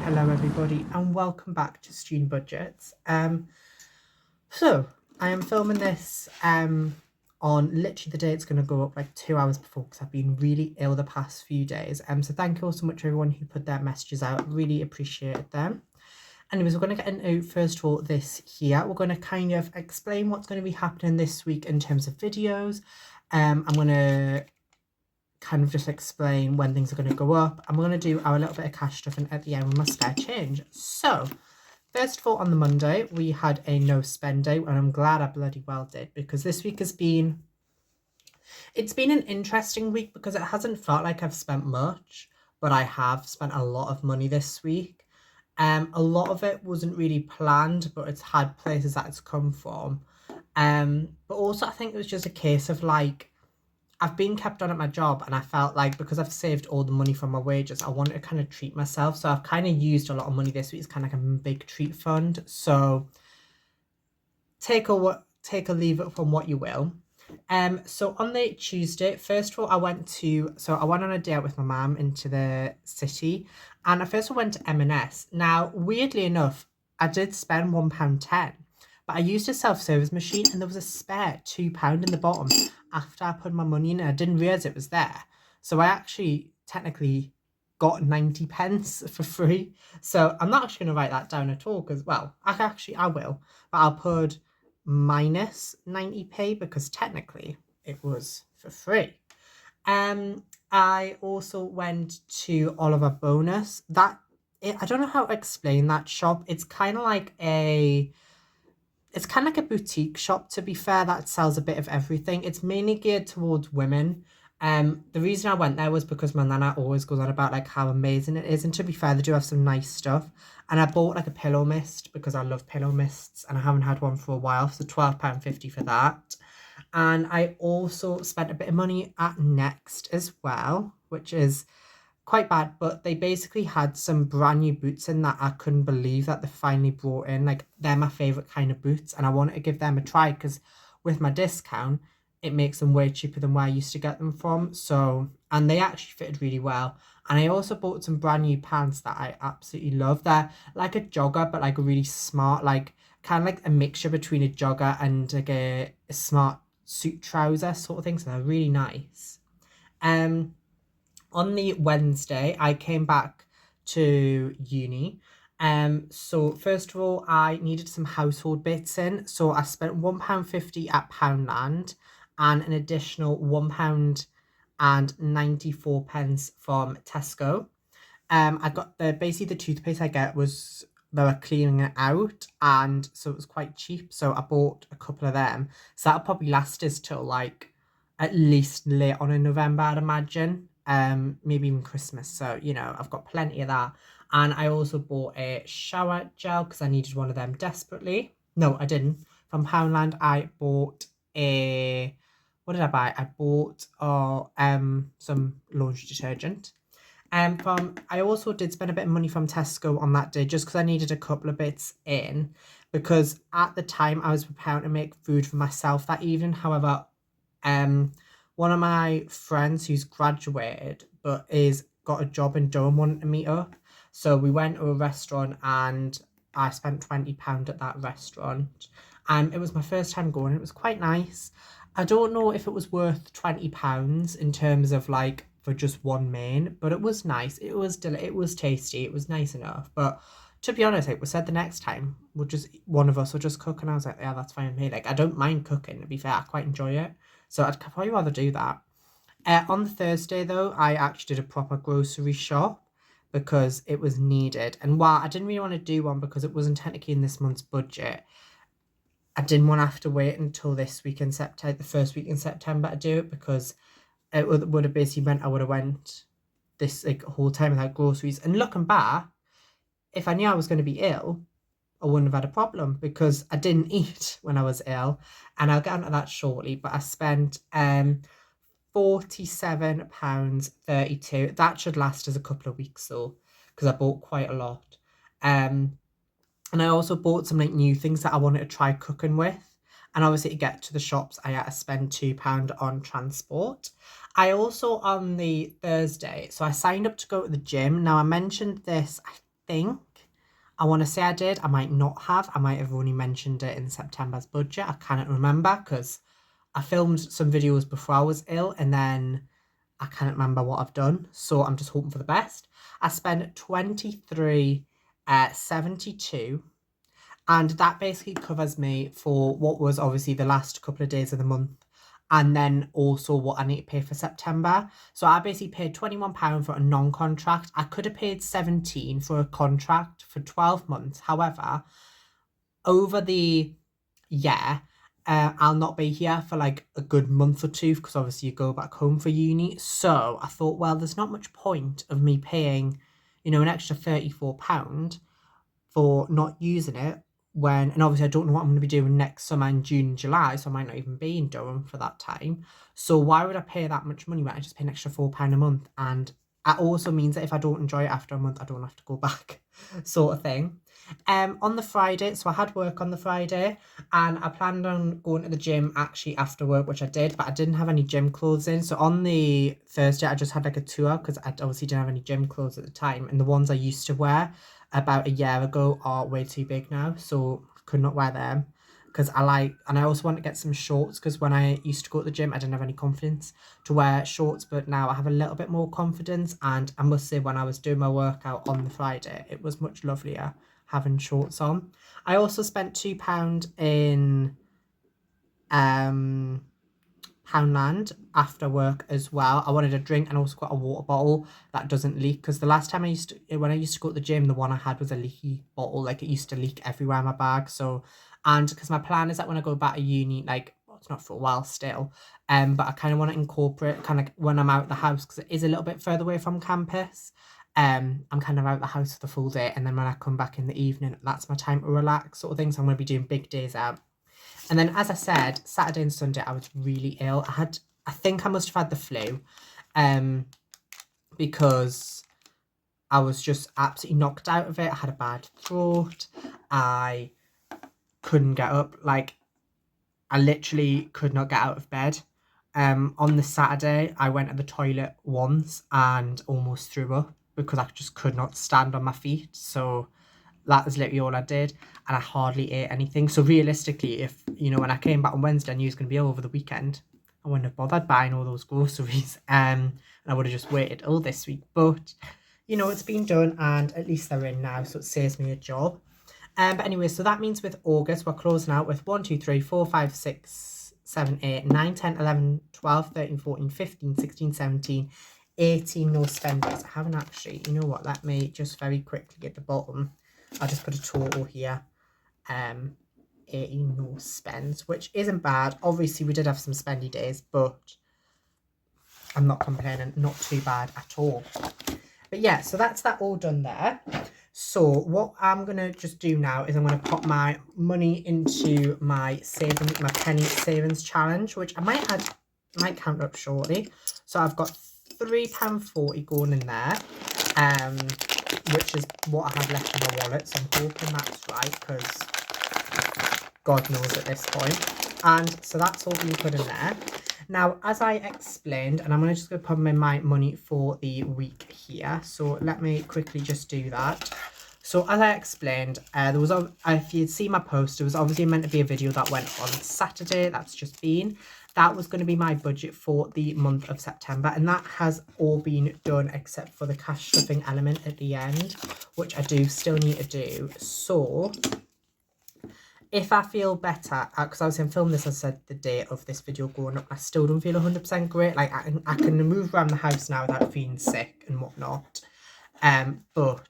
Hello everybody and welcome back to Student Budgets. So I am filming this on literally the day it's going to go up, like 2 hours before, because I've been really ill the past few days. So thank you all so much everyone who put their messages out. Really appreciate them. Anyways, we're going to get into, first of all, this here. We're going to kind of explain what's going to be happening this week in terms of videos. I'm going to kind of just explain when things are going to go up, and we're going to do our little bit of cash stuff, and at the end we must spare change. So first of all, on the Monday we had a no spend day, and I'm glad I bloody well did, because this week has been, it's been an interesting week because it hasn't felt like I've spent much, but I have spent a lot of money this week. A lot of it wasn't really planned, but it's had places that it's come from. But also I think it was just a case of like, I've been kept on at my job, and I felt like because I've saved all the money from my wages, I wanted to kind of treat myself. So I've kind of used a lot of money this week. It's kind of like a big treat fund. So take a leave it from what you will. So on the Tuesday, first of all, I went on a day out with my mum into the city, and I first of all went to M&S. Now, weirdly enough, I did spend £1.10. But I used a self-service machine, and there was a spare £2 in the bottom after I put my money in, and I didn't realise it was there. So I actually technically got 90 pence for free. So I'm not actually going to write that down at all, because, well, I will. But I'll put minus 90p because technically it was for free. I also went to Oliver Bonus. I don't know how to explain that shop. It's kind of like a boutique shop, to be fair, that sells a bit of everything. It's mainly geared towards women. The reason I went there was because my nana always goes on about like how amazing it is, and to be fair, they do have some nice stuff. And I bought like a pillow mist because I love pillow mists, and I haven't had one for a while, so £12.50 for that. And I also spent a bit of money at Next as well, which is quite bad, but they basically had some brand new boots in that I couldn't believe that they finally brought in. Like, they're my favorite kind of boots, and I wanted to give them a try because with my discount it makes them way cheaper than where I used to get them from. So, and they actually fitted really well. And I also bought some brand new pants that I absolutely love. They're like a jogger, but like a really smart, like kind of like a mixture between a jogger and like a smart suit trouser sort of thing. So they're really nice. On the Wednesday, I came back to uni. So first of all, I needed some household bits in. So I spent £1.50 at Poundland, and an additional £1.94 from Tesco. I got basically the toothpaste I get was, they were cleaning it out, and so it was quite cheap. So I bought a couple of them. So that'll probably last us till like at least late on in November, I'd imagine. Maybe even Christmas. So, I've got plenty of that. And I also bought a shower gel because I needed one of them desperately. No, I didn't. From Poundland, I bought a, what did I buy? I bought some laundry detergent. I also did spend a bit of money from Tesco on that day, just because I needed a couple of bits in, because at the time I was preparing to make food for myself that evening. However, one of my friends who's graduated but is got a job in Durham wanted to meet up. So we went to a restaurant, and I spent £20 at that restaurant. It was my first time going. It was quite nice. I don't know if it was worth £20 in terms of like for just one main, but it was nice. It was it was tasty. It was nice enough. But to be honest, like we said, the next time one of us will just cook, and I was like, yeah, that's fine with me. Like, I don't mind cooking, to be fair. I quite enjoy it. So I'd probably rather do that. On the Thursday, though, I actually did a proper grocery shop because it was needed. And while I didn't really want to do one because it wasn't technically in this month's budget, I didn't want to have to wait until this week in September, the first week in September, to do it, because it would have basically meant I would have went this like whole time without groceries. And looking back, if I knew I was going to be ill, I wouldn't have had a problem because I didn't eat when I was ill, and I'll get onto that shortly. But I spent £47.32. That should last us a couple of weeks though, because I bought quite a lot. And I also bought some like new things that I wanted to try cooking with. And obviously to get to the shops, I had to spend £2 on transport. I also, on the Thursday, so I signed up to go to the gym. Now, I mentioned this, think. I want to say I did. I might not have. I might have only mentioned it in September's budget. I cannot remember because I filmed some videos before I was ill and then I can't remember what I've done. So I'm just hoping for the best. I spent 23.72, and that basically covers me for what was obviously the last couple of days of the month, and then also what I need to pay for September. So I basically paid £21 for a non-contract. I could have paid 17 for a contract for 12 months. However, over the year, I'll not be here for like a good month or two because obviously you go back home for uni. So I thought, well, there's not much point of me paying, an extra £34 for not using it when, and obviously I don't know what I'm going to be doing next summer in June and July, so I might not even be in Durham for that time. So why would I pay that much money when I just pay an extra £4 a month? And it also means that if I don't enjoy it after a month, I don't have to go back, sort of thing. On the Friday, so I had work on the Friday, and I planned on going to the gym actually after work, which I did, but I didn't have any gym clothes in. So on the Thursday, I just had like a tour because I obviously didn't have any gym clothes at the time, and the ones I used to wear about a year ago are way too big now, so I could not wear them because and I also want to get some shorts because when I used to go to the gym, I didn't have any confidence to wear shorts, but now I have a little bit more confidence. And I must say, when I was doing my workout on the Friday, it was much lovelier having shorts on. I also spent £2 in Poundland after work as well. I wanted a drink and also got a water bottle that doesn't leak, because the last time when I used to go to the gym, the one I had was a leaky bottle. Like, it used to leak everywhere in my bag. So, and because my plan is that when I go back to uni, like, well, it's not for a while still, but I kind of want to incorporate kind of when I'm out of the house, because it is a little bit further away from campus. I'm kind of out of the house for the full day, and then when I come back in the evening, that's my time to relax, sort of thing. So I'm going to be doing big days out. And then, as I said, Saturday and Sunday, I was really ill. I think I must have had the flu, because I was just absolutely knocked out of it. I had a bad throat. I couldn't get up. Like, I literally could not get out of bed. On the Saturday, I went to the toilet once and almost threw up because I just could not stand on my feet. So that was literally all I did, and I hardly ate anything. So realistically, if, when I came back on Wednesday, I knew it was going to be over the weekend, I wouldn't have bothered buying all those groceries, and I would have just waited all this week. But, it's been done, and at least they're in now, so it saves me a job. But anyway, so that means with August, we're closing out with 1, 2, 3, 4, 5, 6, 7, 8, 9, 10, 11, 12, 13, 14, 15, 16, 17, 18 no spenders. I haven't actually, you know what, let me just very quickly at the bottom, I'll just put a total here. 18 no spends, which isn't bad. Obviously, we did have some spendy days, but I'm not complaining. Not too bad at all. But yeah, so that's that all done there. So what I'm going to just do now is I'm going to pop my money into my penny savings challenge, which I might count up shortly. So I've got £3.40 going in there, which is what I have left in my wallet. So I'm hoping that's right, because God knows at this point. And so that's all being put in there. Now, as I explained, and I'm going to just go put in my money for the week here. So let me quickly just do that. So as I explained, there was, if you'd seen my post, it was obviously meant to be a video that went on Saturday. That's just been. That was going to be my budget for the month of September. And that has all been done except for the cash stuffing element at the end, which I do still need to do. So if I feel better, because I was in film this, I said the day of this video going up, I still don't feel 100% great. Like, I can move around the house now without feeling sick and whatnot. But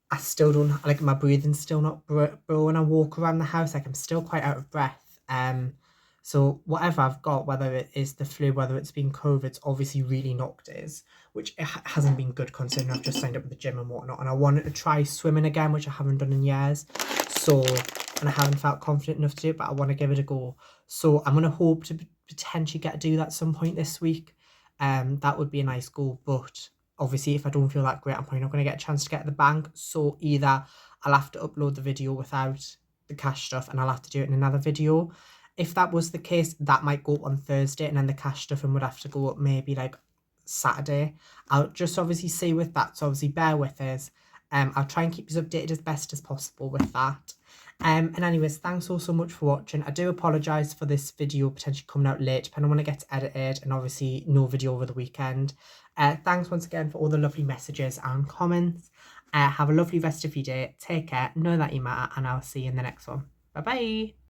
I still don't, like, my breathing's still not bro when I walk around the house. Like, I'm still quite out of breath. So whatever I've got, whether it is the flu, whether it's been COVID, it's obviously really knocked us, which it hasn't been good considering I've just signed up with the gym and whatnot. And I wanted to try swimming again, which I haven't done in years. So, and I haven't felt confident enough to do it, but I want to give it a go. So I'm going to hope to potentially get to do that at some point this week. That would be a nice goal, but obviously if I don't feel that great, I'm probably not going to get a chance to get to the bank. So either I'll have to upload the video without the cash stuff and I'll have to do it in another video. If that was the case, that might go up on Thursday, and then the cash stuff and would have to go up maybe like Saturday. I'll just obviously see with that, so obviously bear with us. I'll try and keep you updated as best as possible with that. And anyways, thanks all so much for watching. I do apologise for this video potentially coming out late, depending on when it gets edited, and obviously no video over the weekend. Thanks once again for all the lovely messages and comments. Have a lovely rest of your day. Take care, know that you matter, and I'll see you in the next one. Bye bye.